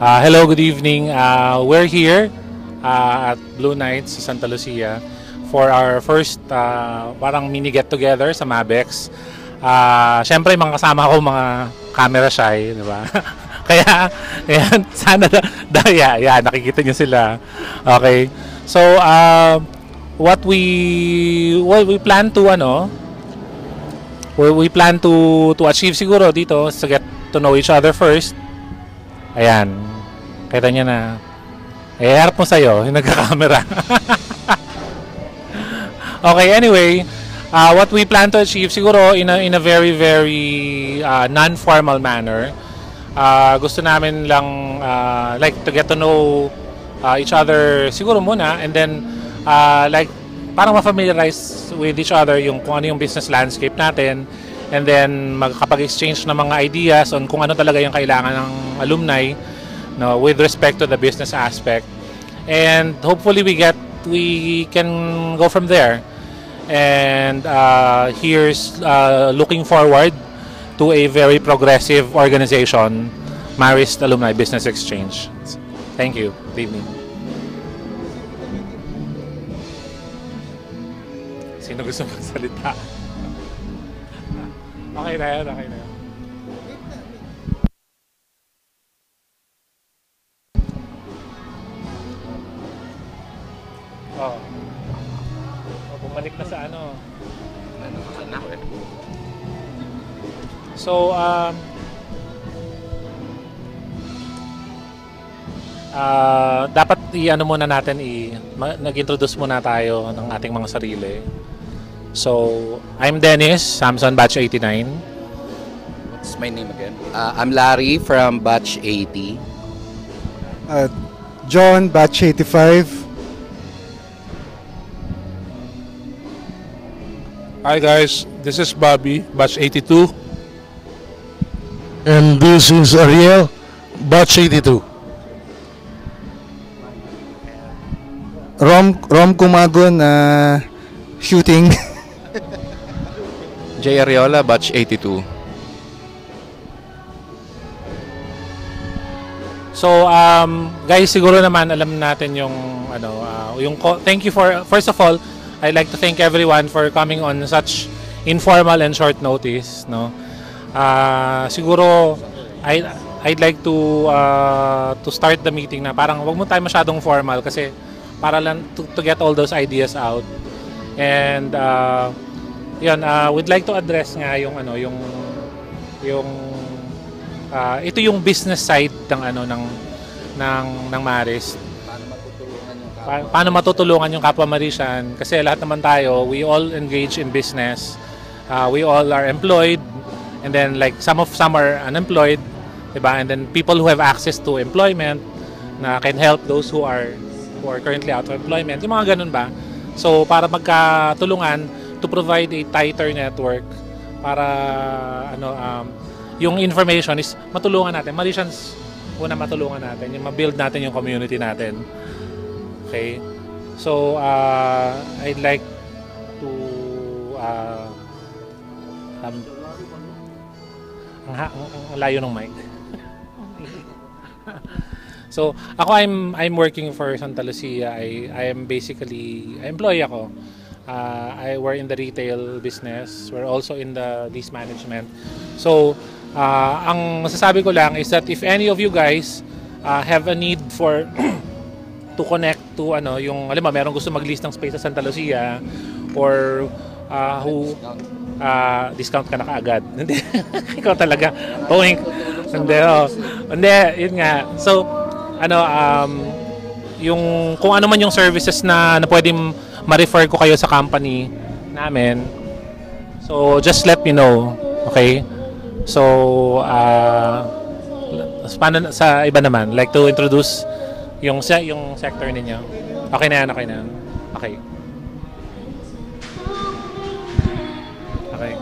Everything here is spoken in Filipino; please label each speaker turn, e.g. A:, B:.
A: Hello, good evening. We're here at Blue Nights sa Santa Lucia for our first parang mini get-together sa Mabex. Siyempre, mga kasama ko mga camera shy, di ba? Kaya, ayan, sana daya, yan, nakikita niyo sila. Okay. So, what we plan to we plan to achieve siguro dito to get to know each other first. Ayan. Kita niya na. Harap mo sa'yo, yung nagka-camera. Okay, anyway, what we plan to achieve siguro in a very non-formal manner. Gusto namin lang like to get to know each other siguro muna, and then like parang ma-familiarize with each other yung kung ano yung business landscape natin, and then magkapag-exchange ng mga ideas on kung ano talaga yung kailangan ng alumni, no, with respect to the business aspect, and hopefully we can go from there. And here's looking forward to a very progressive organization, Marist Alumni Business Exchange. Thank you. Good evening. Sino gusto magsalita? Okay na yan, okay na yan. Oh. Bumalik na sa ano. So, dapat i-ano muna natin, nag-introduce muna tayo ng ating mga sarili. So, I'm Dennis, Samson, batch 89.
B: What's my name again? I'm Larry from batch 80.
C: John, batch 85.
D: Hi guys, this is Bobby, batch 82.
E: And this is Ariel, batch 82.
C: Rom Kumagon, shooting.
B: Jay Ariola, batch 82.
A: So, guys, siguro naman alam natin yung thank you for, first of all, I'd like to thank everyone for coming on such informal and short notice, no. Siguro I'd like to start the meeting na parang wag mo tayo masyadong formal kasi para lang to get all those ideas out. And we'd like to address nga yung ito yung business side ng Marist. Paano matutulungan yung kapwa Marisian, kasi lahat naman tayo, we all engage in business. We all are employed, and then like some are unemployed, diba? And then people who have access to employment na can help those who are currently out of employment, yung mga ganun ba. So para magkatulungan to provide a tighter network para yung information is matulungan natin, Marisians una matulungan natin, yung ma-build natin yung community natin. Okay, so I'd like to ang layo ng mic. So ako I'm working for Santa Lucia. I am basically employee ako. We're in the retail business. We're also in the lease management. So ang masasabi ko lang is that if any of you guys have a need for to connect to yung alam mo merong gusto mag-lease ng space sa Santa Lucia, or who discount ka na kaagad. Hindi. Ikaw talaga. Boink. Hindi, yun nga. So, yung kung ano man yung services na pwedeng ma-refer ko kayo sa company namin. So, just let me know. Okay? So, paano sa iba naman? Like to introduce yung sector ninyo. Okay na yan, okay na yan. Okay. Okay.